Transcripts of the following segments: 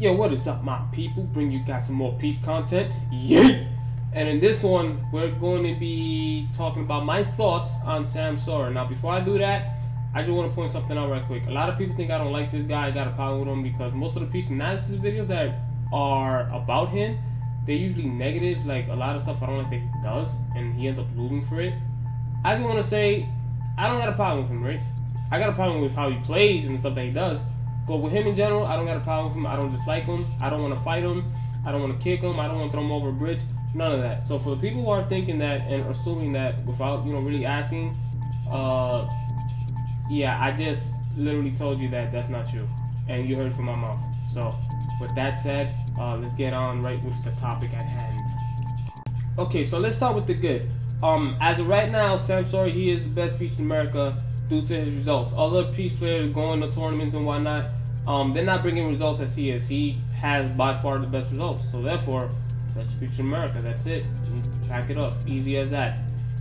Yo, what is up, my people? Bring you guys some more Peach content. Yay! And in this one, we're going to be talking about my thoughts on Samsora. Now, before I do that, I just want to point something out right quick. A lot of people think I don't like this guy. I got a problem with him because most of the Peach analysis videos that are about him, they're usually negative. Like, a lot of stuff I don't like that he does, and he ends up losing for it. I just want to say, I don't got a problem with him, right? I got a problem with how he plays and the stuff that he does. But with him in general, I don't got a problem with him. I don't dislike him. I don't want to fight him. I don't want to kick him. I don't want to throw him over a bridge. None of that. So for the people who are thinking that and assuming that without, really asking, yeah, I just literally told you that that's not true. And you heard it from my mouth. So with that said, let's get on right with the topic at hand. Okay, so let's start with the good. As of right now, Samsora, he is the best Peach in America due to his results. Other Peach players going to tournaments and whatnot, they're not bringing results as he is. He has by far the best results. So therefore, best Peach in America. That's it. Pack it up. Easy as that.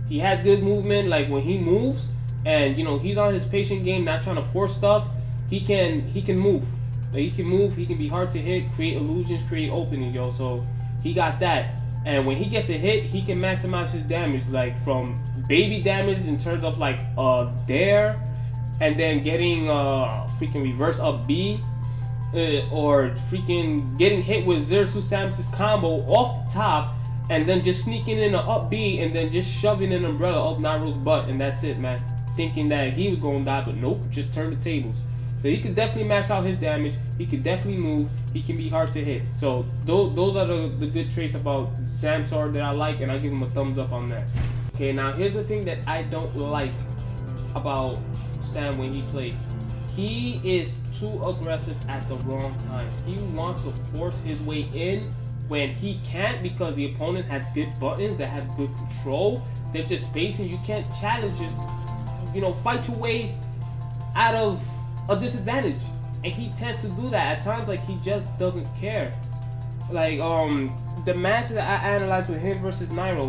He has good movement. Like when he moves, and he's on his patient game, not trying to force stuff. He can move. Like, he can move. He can be hard to hit, create illusions, create openings, yo. So he got that. And when he gets a hit, he can maximize his damage, like from baby damage in terms of like dare, and then getting freaking reverse up B, or freaking getting hit with Zerasu Samus's combo off the top, and then just sneaking in an up B, and then just shoving an umbrella up Nairo's butt, and that's it, man. Thinking that he was gonna die, but nope, just turn the tables. So he could definitely max out his damage. He could definitely move. He can be hard to hit. So those are the good traits about Samsora that I like, and I give him a thumbs up on that. Okay, now here's the thing that I don't like about Sam when he plays. He is too aggressive at the wrong time. He wants to force his way in when he can't because the opponent has good buttons that have good control. They're just spacing. You can't challenge it. Fight your way out of a disadvantage, and he tends to do that at times. Like, he just doesn't care. Like the match that I analyzed with him versus Nairo,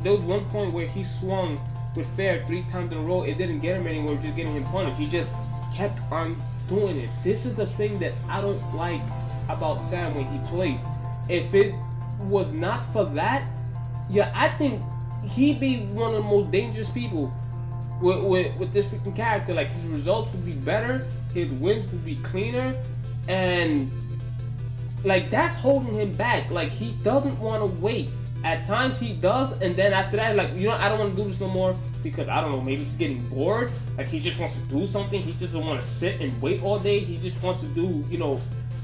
there was one point where he swung with fair 3 times in a row. It didn't get him anywhere, just getting him punished. He just kept on doing it. This is the thing that I don't like about Sam when he plays. If it was not for that, yeah, I think he'd be one of the most dangerous people with this freaking character. Like, his results would be better, his wins would be cleaner, and like, that's holding him back. Like, he doesn't want to wait. At times he does, and then after that, like, I don't want to do this no more because I don't know, maybe he's getting bored. Like, he just wants to do something. He just doesn't want to sit and wait all day. He just wants to do,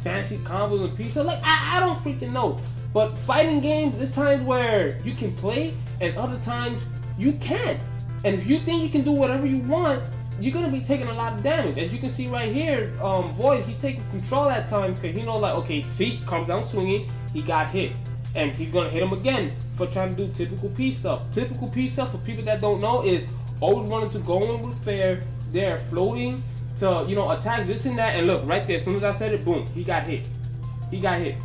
fancy combos and pieces. Like, I don't freaking know. But fighting games, there's times where you can play and other times you can't. And if you think you can do whatever you want, you're going to be taking a lot of damage. As you can see right here, Void, he's taking control at times because he knows, like, okay, see, he comes down swinging, he got hit. And he's going to hit him again for trying to do typical P stuff. Typical P stuff, for people that don't know, is always wanting to go in with fair, they're floating to, attack this and that. And look, right there, as soon as I said it, boom, he got hit. He got hit.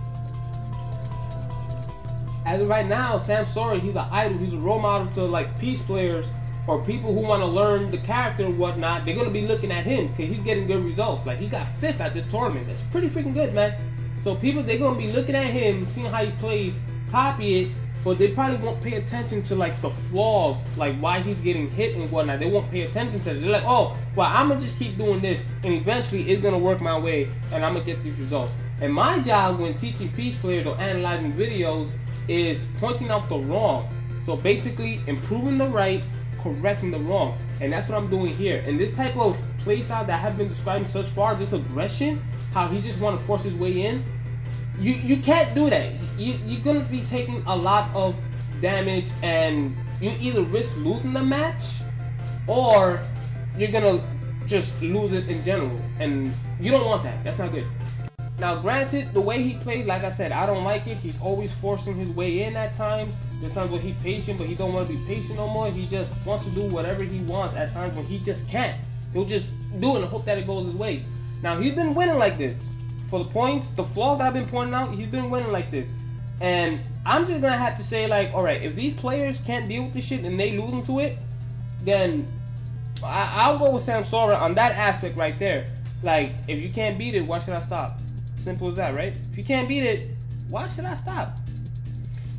As of right now, Samsora, he's an idol, he's a role model to, like, Peach players or people who want to learn the character and whatnot. They're going to be looking at him because he's getting good results. Like, he got 5th at this tournament. That's pretty freaking good, man. So people, they're going to be looking at him, seeing how he plays, copy it, but they probably won't pay attention to, like, the flaws, like why he's getting hit and whatnot. They won't pay attention to it. They're like, oh, well, I'm going to just keep doing this, and eventually it's going to work my way, and I'm going to get these results. And my job when teaching Peach players or analyzing videos is pointing out the wrong. So basically, improving the right, correcting the wrong. And that's what I'm doing here. And this type of playstyle that I have been describing so far, this aggression, how he just want to force his way in, you can't do that. You're going to be taking a lot of damage, and you either risk losing the match or you're going to just lose it in general. And you don't want that. That's not good. Now, granted, the way he plays, like I said, I don't like it. He's always forcing his way in at times. There's times where he's patient, but he don't want to be patient no more. He just wants to do whatever he wants at times when he just can't. He'll just do it and hope that it goes his way. Now, he's been winning like this. For the points, the flaws that I've been pointing out, he's been winning like this. And I'm just going to have to say, like, alright, if these players can't deal with this shit and they losing to it, then I'll go with Samsora on that aspect right there. Like, if you can't beat it, why should I stop? Simple as that, right? If you can't beat it, why should I stop?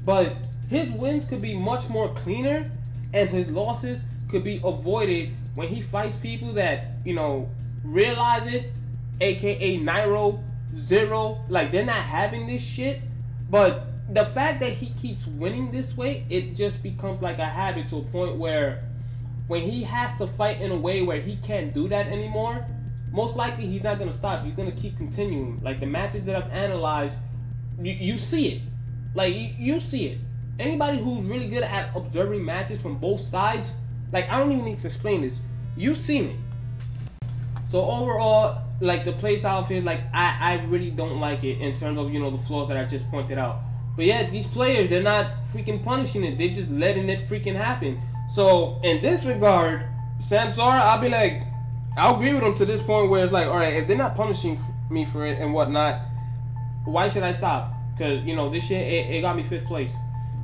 But his wins could be much more cleaner, and his losses could be avoided when he fights people that, you know, realize it, aka Nairo, Zero, like they're not having this shit. But the fact that he keeps winning this way, it just becomes like a habit to a point where when he has to fight in a way where he can't do that anymore, most likely he's not going to stop. He's going to keep continuing. Like the matches that I've analyzed, you see it. Like you see it. Anybody who's really good at observing matches from both sides, like I don't even need to explain this. You've seen it. So overall, like the playstyle feels like I really don't like it in terms of, you know, the flaws that I just pointed out. But yeah, these players, they're not freaking punishing it. They're just letting it freaking happen. So in this regard, Samsora, I'll be like, I'll agree with him to this point where it's like, all right, if they're not punishing me for it and whatnot, why should I stop? Because, you know, this shit, it got me 5th place.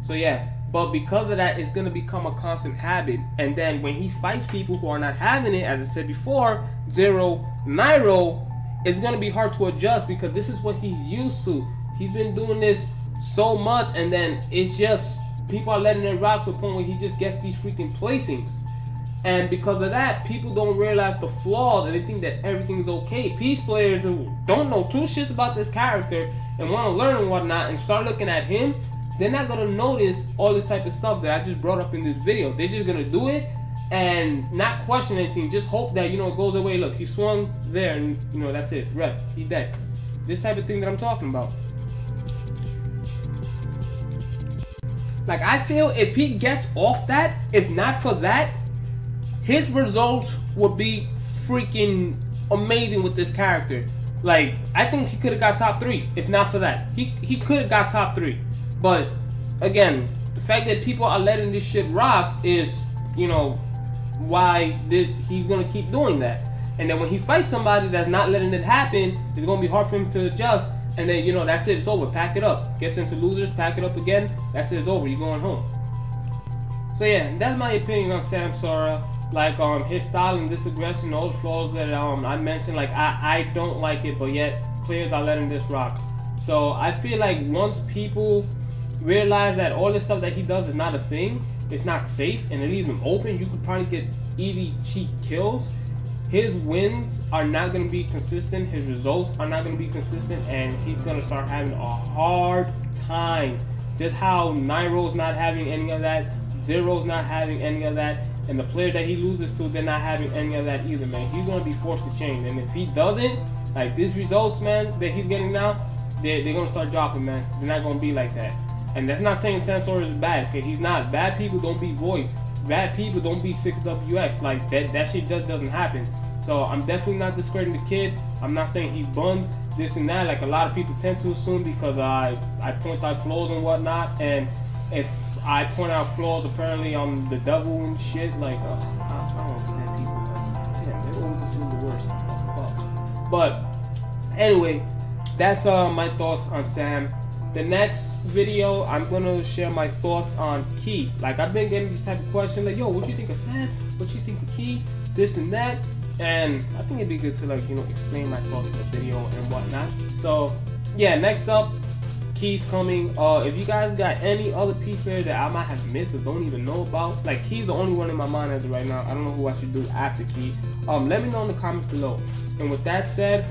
So yeah, but because of that, it's going to become a constant habit. And then when he fights people who are not having it, as I said before, Zero, Nairo, it's going to be hard to adjust because this is what he's used to. He's been doing this so much, and then it's just, people are letting it rock to the point where he just gets these freaking placings. And because of that, people don't realize the flaws and they think that everything's okay. Peace players who don't know 2 shits about this character and want to learn and whatnot and start looking at him, they're not going to notice all this type of stuff that I just brought up in this video. They're just going to do it and not question anything. Just hope that, you know, it goes away. Look, he swung there and, you know, that's it. Rep. He dead. This type of thing that I'm talking about. Like, I feel if he gets off that, if not for that, his results would be freaking amazing with this character. Like, I think he could have got top 3 if not for that. He could have got top 3. But again, the fact that people are letting this shit rock is, you know, why he's gonna keep doing that. And then when he fights somebody that's not letting it happen, it's gonna be hard for him to adjust. And then, you know, that's it. It's over. Pack it up. Gets into losers. Pack it up again. That's it. It's over. You're going home. So yeah, that's my opinion on Samsora. Like his style and this aggression, all the flaws that I mentioned. Like I don't like it, but yet players are letting this rock. So I feel like once people realize that all this stuff that he does is not a thing, it's not safe, and it leaves him open, you could probably get easy cheat kills. His wins are not going to be consistent. His results are not going to be consistent, and he's going to start having a hard time. Just how Nairo's not having any of that, Zero's not having any of that, and the player that he loses to, they're not having any of that either, man. He's going to be forced to change, and if he doesn't, like these results, man, that he's getting now, they're going to start dropping, man. They're not going to be like that. And that's not saying Samsora is bad, okay? He's not. Bad people don't beat Void. Bad people don't beat 6WX. Like, that shit just doesn't happen. So, I'm definitely not discrediting the kid. I'm not saying he buns this and that, like a lot of people tend to assume, because I point out flaws and whatnot. And if I point out flaws, apparently I'm the devil and shit. Like, I don't understand people. Like, yeah, they always assume the worst. But, anyway, that's my thoughts on Sam. The next video, I'm gonna share my thoughts on Key. Like, I've been getting these type of questions, like, yo, what you think of Sam? What you think of Key? This and that. And I think it'd be good to, like, you know, explain my thoughts in the video and whatnot. So, yeah, next up, Key's coming. If you guys got any other P players that I might have missed or don't even know about, like, Key's the only one in my mind as of right now. I don't know who I should do after Key. Let me know in the comments below. And with that said,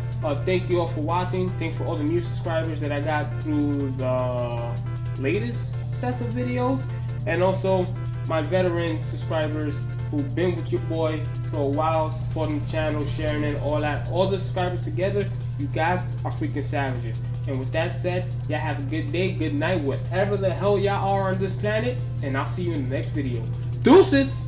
thank you all for watching. Thanks for all the new subscribers that I got through the latest sets of videos, and also my veteran subscribers who've been with your boy for a while, supporting the channel, sharing it, all that. All the subscribers together, you guys are freaking savages. And with that said, y'all have a good day, good night, wherever the hell y'all are on this planet, and I'll see you in the next video. Deuces!